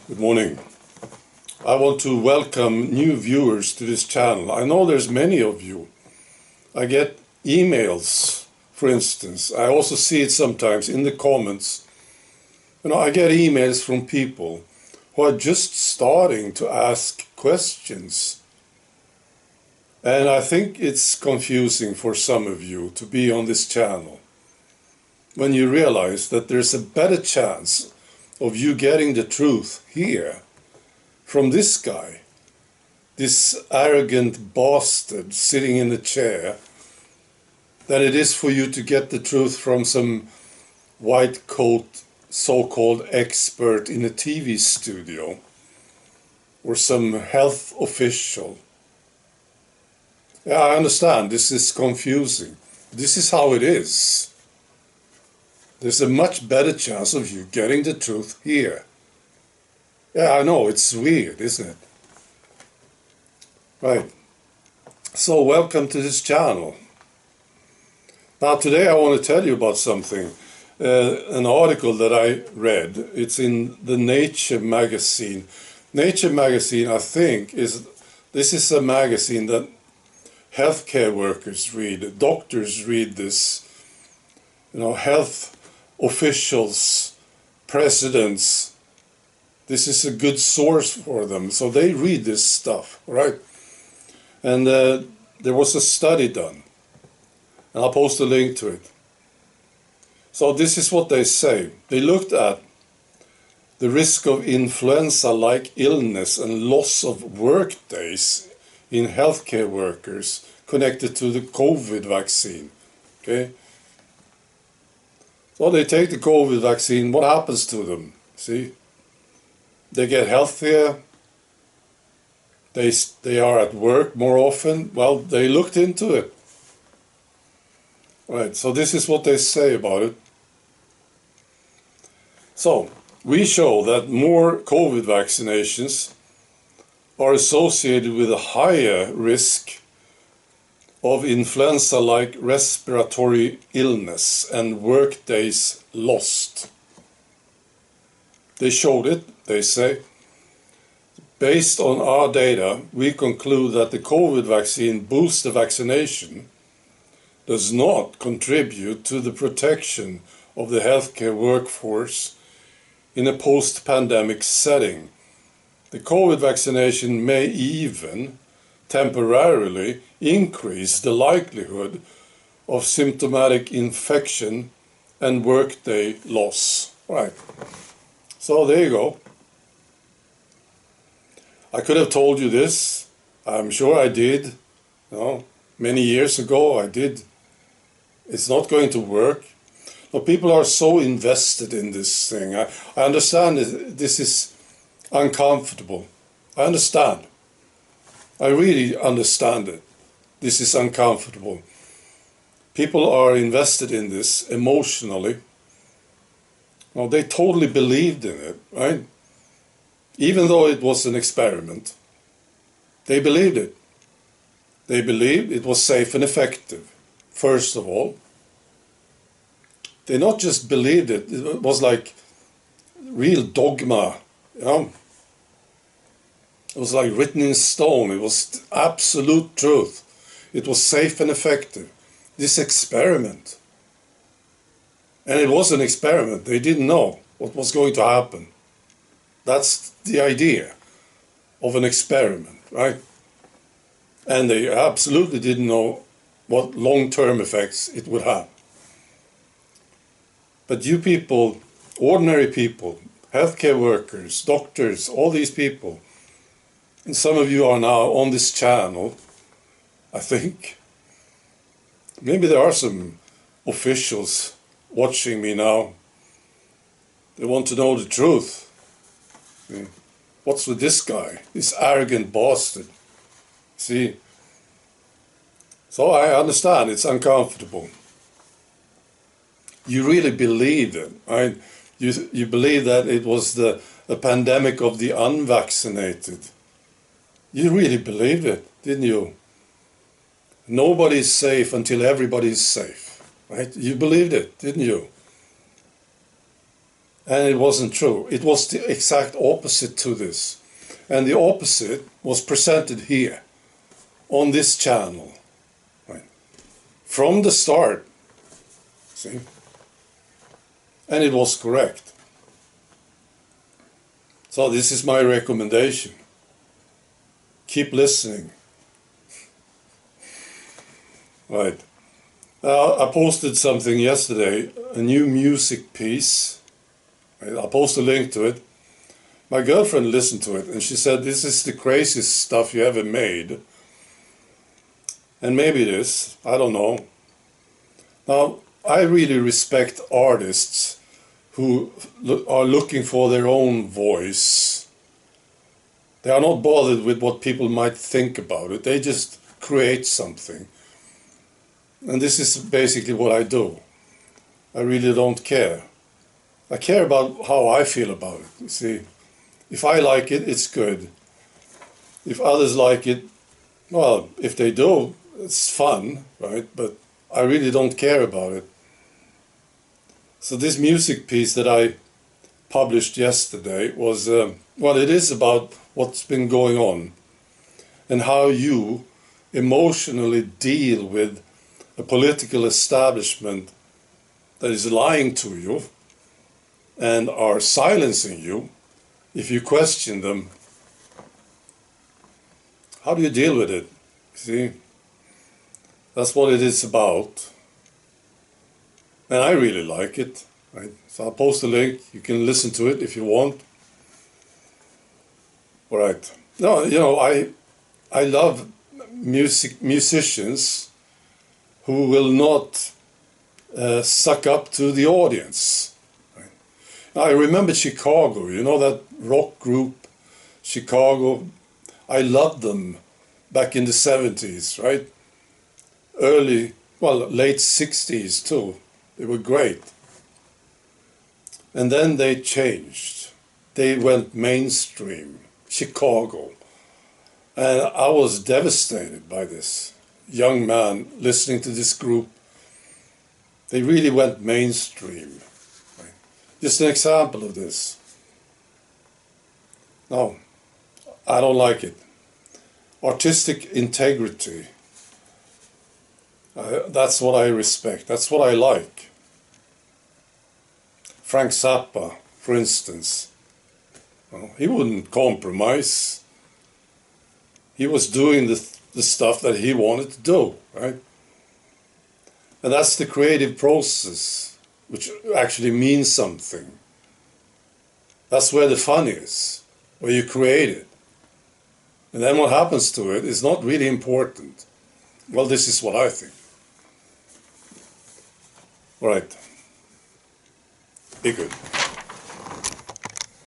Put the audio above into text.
Good morning. I want to welcome new viewers to this channel. I know there's many of you. I get emails, for instance. I also see it sometimes in the comments. I get emails from people who are just starting to ask questions. And I think it's confusing for some of you to be on this channel when you realize that there's a better chance of you getting the truth here from this guy, this arrogant bastard sitting in the chair, than it is for you to get the truth from some white coat so-called expert in a TV studio or some health official. Yeah, I understand this is confusing. This is how it is. There's a much better chance of you getting the truth here. Yeah, I know, it's weird, isn't it? Right. So, welcome to this channel. Now, today I want to tell you about something. An article that I read. It's in the Nature magazine. Nature magazine, I think, this is a magazine that healthcare workers read. Doctors read this. Health officials, presidents. This is a good source for them, so they read this stuff, right? And there was a study done, and I'll post a link to it. So this is what they say. They looked at the risk of influenza-like illness and loss of work days in healthcare workers connected to the COVID vaccine, okay? So they take the COVID vaccine, what happens to them? See? They get healthier, they are at work more often. Well, they looked into it. Right, so this is what they say about it. So, we show that more COVID vaccinations are associated with a higher risk of influenza-like respiratory illness and work days lost. They showed it, they say. Based on our data, we conclude that the COVID vaccine booster vaccination does not contribute to the protection of the healthcare workforce in a post-pandemic setting. The COVID vaccination may even temporarily increase the likelihood of symptomatic infection and workday loss. Right. So there you go. I could have told you this. I'm sure I did. Many years ago I did. It's not going to work. But people are so invested in this thing. I understand this is uncomfortable. I understand. I really understand it. This is uncomfortable. People are invested in this emotionally. Well, they totally believed in it, right? Even though it was an experiment, they believed it. They believed it was safe and effective, first of all. They not just believed it, it was like real dogma, It was like written in stone. It was absolute truth. It was safe and effective. This experiment. And it was an experiment. They didn't know what was going to happen. That's the idea of an experiment, right? And they absolutely didn't know what long-term effects it would have. But you people, ordinary people, healthcare workers, doctors, all these people, and some of you are now on this channel, I think. Maybe there are some officials watching me now. They want to know the truth. What's with this guy? This arrogant bastard. See? So I understand it's uncomfortable. You really believed it, right? You believe that it was the pandemic of the unvaccinated. You really believed it, didn't you? Nobody's safe until everybody's safe, right? You believed it, didn't you? And it wasn't true. It was the exact opposite to this. And the opposite was presented here, on this channel. Right? From the start. See? And it was correct. So this is my recommendation. Keep listening. Right. I posted something yesterday, a new music piece. I'll post a link to it. My girlfriend listened to it and she said, this is the craziest stuff you ever made. And maybe it is, I don't know. Now, I really respect artists who are looking for their own voice. They are not bothered with what people might think about it. They just create something. And this is basically what I do. I really don't care. I care about how I feel about it, you see. If I like it, it's good. If others like it, well, if they do, it's fun, right? But I really don't care about it. So this music piece that I published yesterday was, well, it is about what's been going on and how you emotionally deal with a political establishment that is lying to you and are silencing you. If you question them, how do you deal with it? See, that's what it is about. And I really like it. Right? So I'll post a link. You can listen to it if you want. All right. No, you know, I love musicians who will not suck up to the audience. Right? I remember Chicago, you know, that rock group, Chicago. I loved them back in the 70s, right? Late 60s too. They were great. And then they changed. They went mainstream, Chicago. And I was devastated by this. Young man listening to this group. They really went mainstream. Right? Just an example of this. No, I don't like it. Artistic integrity. That's what I respect. That's what I like. Frank Zappa, for instance, he wouldn't compromise. He was doing the stuff that he wanted to do, right? And that's the creative process, which actually means something. That's where the fun is, where you create it. And then what happens to it is not really important. Well, this is what I think. All right. Be good.